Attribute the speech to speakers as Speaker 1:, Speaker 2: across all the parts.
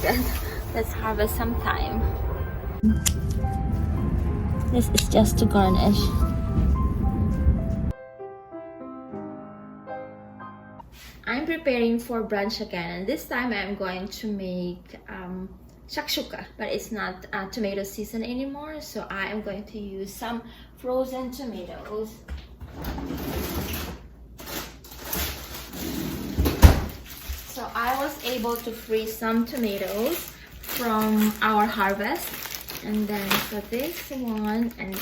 Speaker 1: good. Let's harvest some thyme. This is just to garnish. I'm preparing for brunch again, and this time I'm going to make shakshuka, but it's not tomato season anymore, so I am going to use some frozen tomatoes. So I was able to freeze some tomatoes from our harvest, and then for this one, and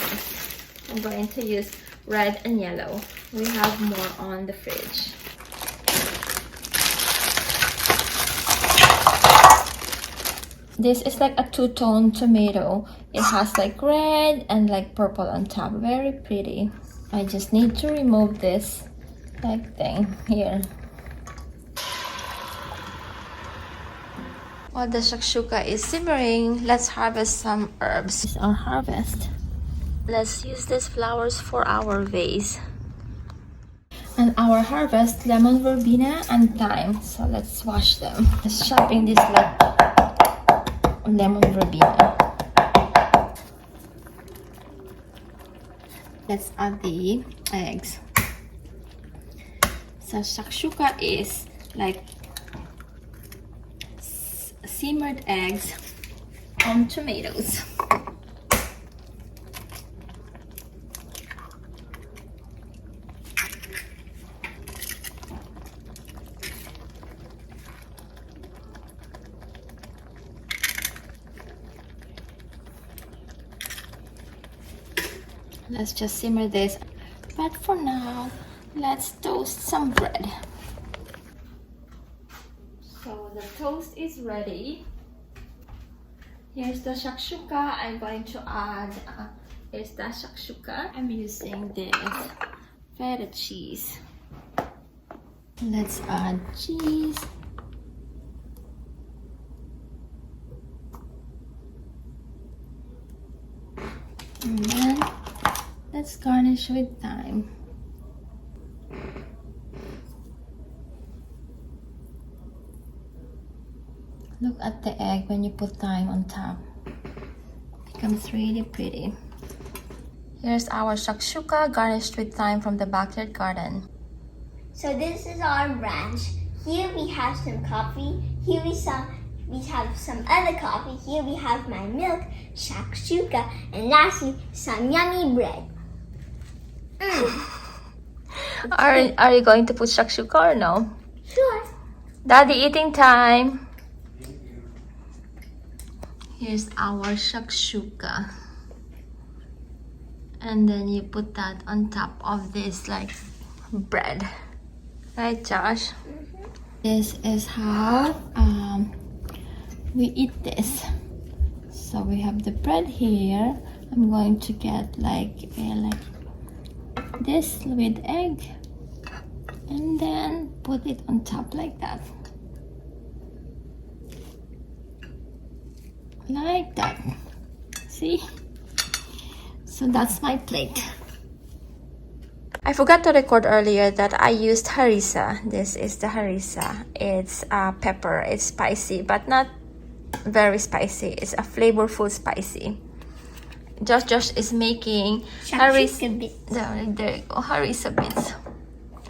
Speaker 1: I'm going to use red and yellow. We have more on the fridge. This is like a two-tone tomato. It has like red and like purple on top. Very pretty. I just need to remove this like thing here. While the shakshuka is simmering, let's harvest some herbs. This is our harvest. Let's use these flowers for our vase. And our harvest, lemon verbena and thyme. So let's wash them. Just chopping this like lemon verbena. Let's add the eggs. So shakshuka is like simmered eggs on tomatoes. Let's just simmer this, but for now let's toast some bread. So the toast is ready. Here's the shakshuka. I'm going to add here's the shakshuka. I'm using this feta cheese. Let's add cheese. And then let's garnish with thyme. Look at the egg when you put thyme on top. It becomes really pretty. Here's our shakshuka garnished with thyme from the backyard garden.
Speaker 2: So this is our brunch. Here we have some coffee. Here we have some other coffee. Here we have my milk, shakshuka, and lastly some yummy bread.
Speaker 1: Are you going to put shakshuka or no?
Speaker 2: Sure.
Speaker 1: Daddy, eating time. Here's our shakshuka. And then you put that on top of this like bread. Right, Josh? Mm-hmm. This is how we eat this. So we have the bread here. I'm going to get like this with egg and then put it on top like that. Like that. See? So that's my plate. I forgot to record earlier that I used harissa. This is the harissa. It's pepper. It's spicy, but not very spicy. It's a flavorful spicy. Josh is making harissa bits. There you go, harissa bits.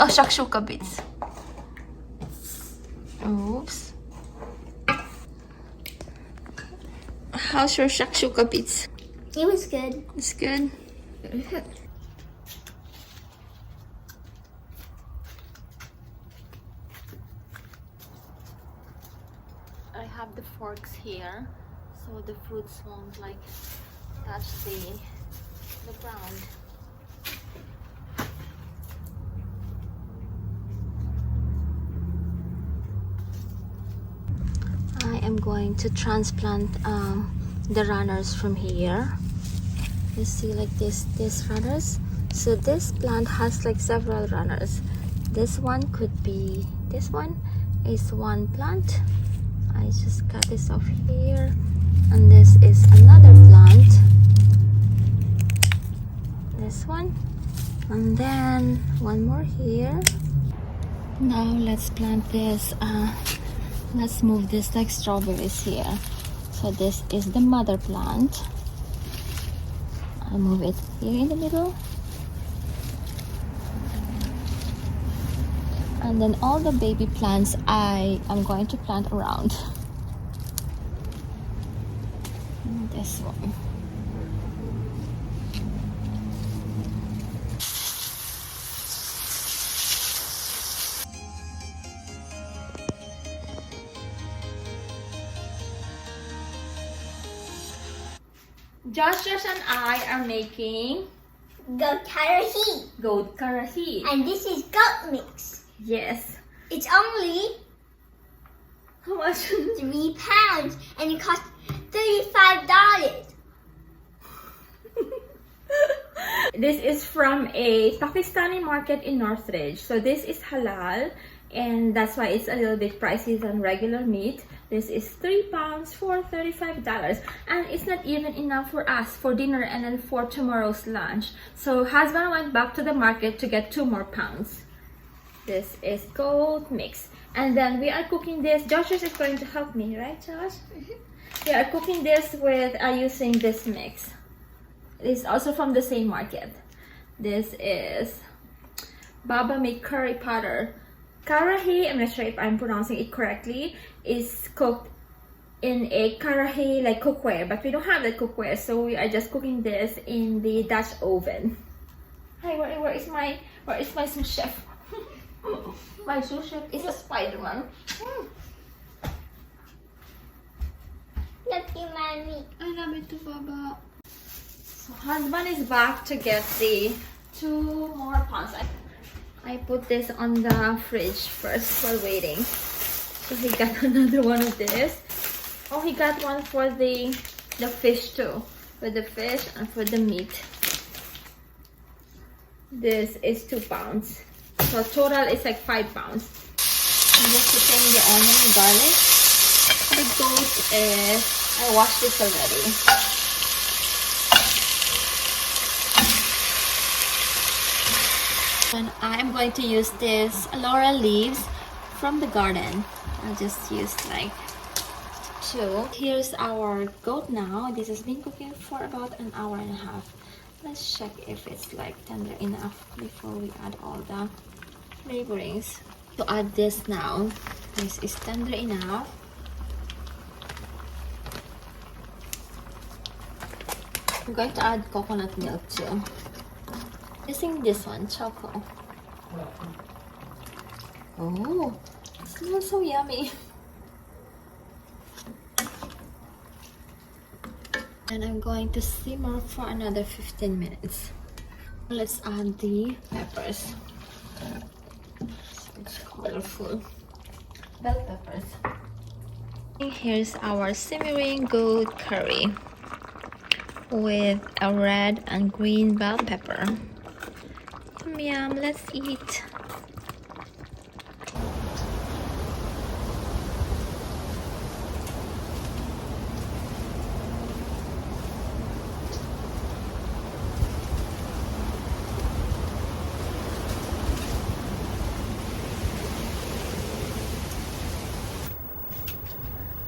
Speaker 1: Oh, shakshuka bits. Oops. How's your shakshuka bits?
Speaker 2: It was good.
Speaker 1: It's good. I have the forks here, so the fruits won't like touch the ground. I am going to transplant the runners from here. You see like these runners. So this plant has like several runners. This one could be, this one is one plant. I just cut this off here, and this is another plant. This one, and then one more here. Now let's plant this Let's move this like strawberries here. So this is the mother plant. I'll move it here in the middle. And then all the baby plants I am going to plant around. This one. Josh and I are making
Speaker 2: Goat Karahi.
Speaker 1: goat karahi.
Speaker 2: And this is goat mix.
Speaker 1: Yes.
Speaker 2: It's only
Speaker 1: How much?
Speaker 2: £3 and it costs $35.
Speaker 1: This is from a Pakistani market in Northridge. So this is halal, and that's why it's a little bit pricey than regular meat. This is £3 for $35, and it's not even enough for us for dinner and then for tomorrow's lunch. So husband went back to the market to get 2 more pounds. This is goat mix, and then we are cooking this. Josh is going to help me, right, Josh? We are cooking this with using this mix. It's also from the same market. This is Baba Make Curry Powder. Karahi, I'm not sure if I'm pronouncing it correctly, is cooked in a karahi like cookware, but we don't have the cookware, so we are just cooking this in the Dutch oven. Hi, where is my sous chef? My sous chef is a Spider-Man.
Speaker 2: Love you, Mommy.
Speaker 1: I love it too, Baba. So husband is back to get the 2 more pounds. I put this on the fridge first while waiting. So he got another one of this. Oh, he got one for the fish too. For the fish and for the meat. This is 2 pounds. So total is like 5 pounds. I'm just putting the onion and garlic. The goat is, I washed this already. And I'm going to use this laurel leaves from the garden. I'll just use like 2. Here's our goat now. This has been cooking for about an hour and a half. Let's check if it's like tender enough before we add all the flavorings. To add this now, this is tender enough. I'm going to add coconut milk too. Using this one, choco. Oh, it smells so yummy. And I'm going to simmer for another 15 minutes. Let's add the peppers. It's colorful. Bell peppers. Here's our simmering goat curry with a red and green bell pepper. Yum yum, let's eat.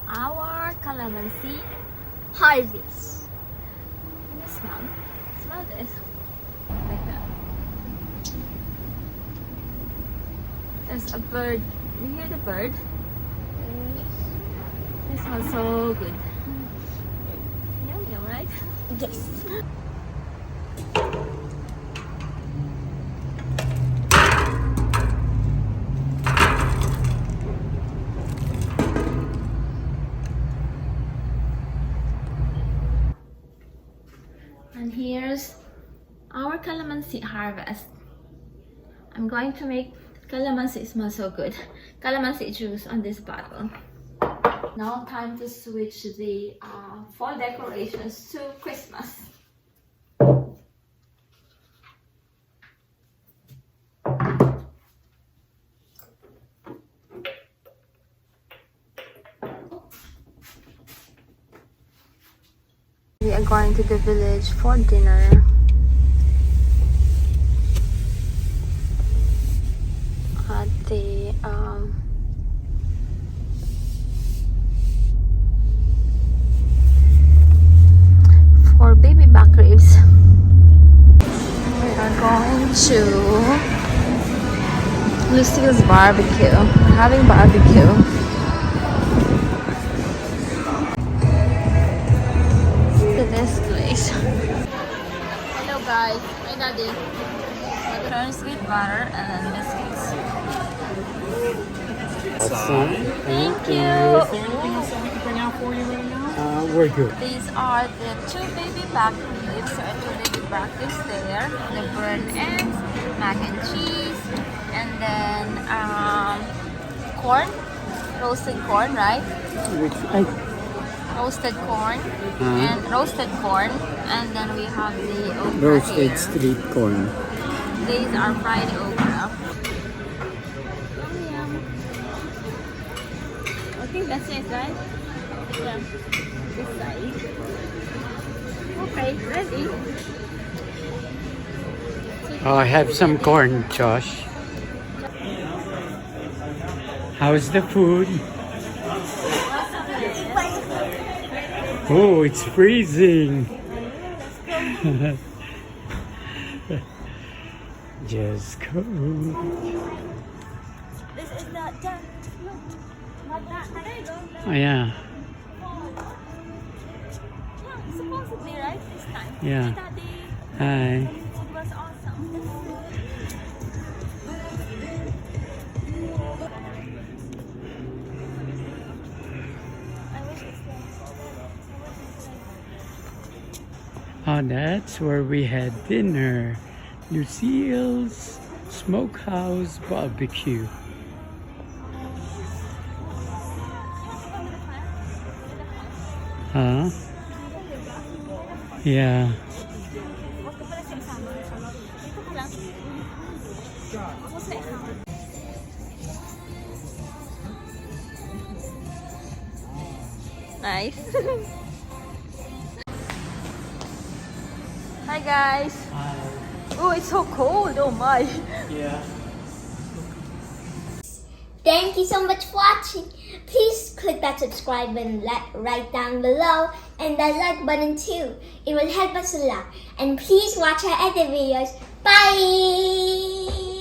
Speaker 1: Our calamansi
Speaker 2: Harvest.
Speaker 1: Can you smell? Smell this. Like that. There's a bird. You hear the bird? It smells so good. Yum yum, right?
Speaker 2: Yes.
Speaker 1: And here's our calamansi harvest. I'm going to make calamansi. It smells so good. Calamansi juice on this bottle. Now time to switch the fall decorations to Christmas. We are going to the village for dinner. At the Lucille's barbecue. We're having barbecue. To this place. Hello guys, my daddy. Turns with butter and then biscuits. Thank you.
Speaker 3: Is there anything else that we can bring out for you right now? We're good.
Speaker 1: These are the 2 baby back ribs. So 2 baby back ribs there. The burnt eggs, mac and cheese, and then corn, roasted corn, right?
Speaker 3: Which I
Speaker 1: Roasted corn and roasted corn, and then we have the okra
Speaker 3: roasted
Speaker 1: here.
Speaker 3: street corn.
Speaker 1: These are fried okra. I think that's it, right? Yeah, this side. Okay, ready.
Speaker 3: Oh, I have some corn, Josh. How's the food? Oh, it's freezing. Just go.
Speaker 1: This is not done. Not that. There you go.
Speaker 3: Oh, yeah.
Speaker 1: Yeah, supposedly, right? This time.
Speaker 3: Yeah.
Speaker 1: Daddy,
Speaker 3: Hi.
Speaker 1: it was awesome. I wish it's like.
Speaker 3: Oh, that's where we had dinner. Lucille's Smokehouse barbecue. Huh? Yeah.
Speaker 1: Huwag ka pala siya isama. Dito ka lang. Ako sa isama. Nice. Hi guys. Oh, it's so cold. Oh my.
Speaker 3: Yeah.
Speaker 2: Thank you so much for watching. Please click that subscribe button right down below and the like button too. It will help us a lot. And please watch our other videos. Bye!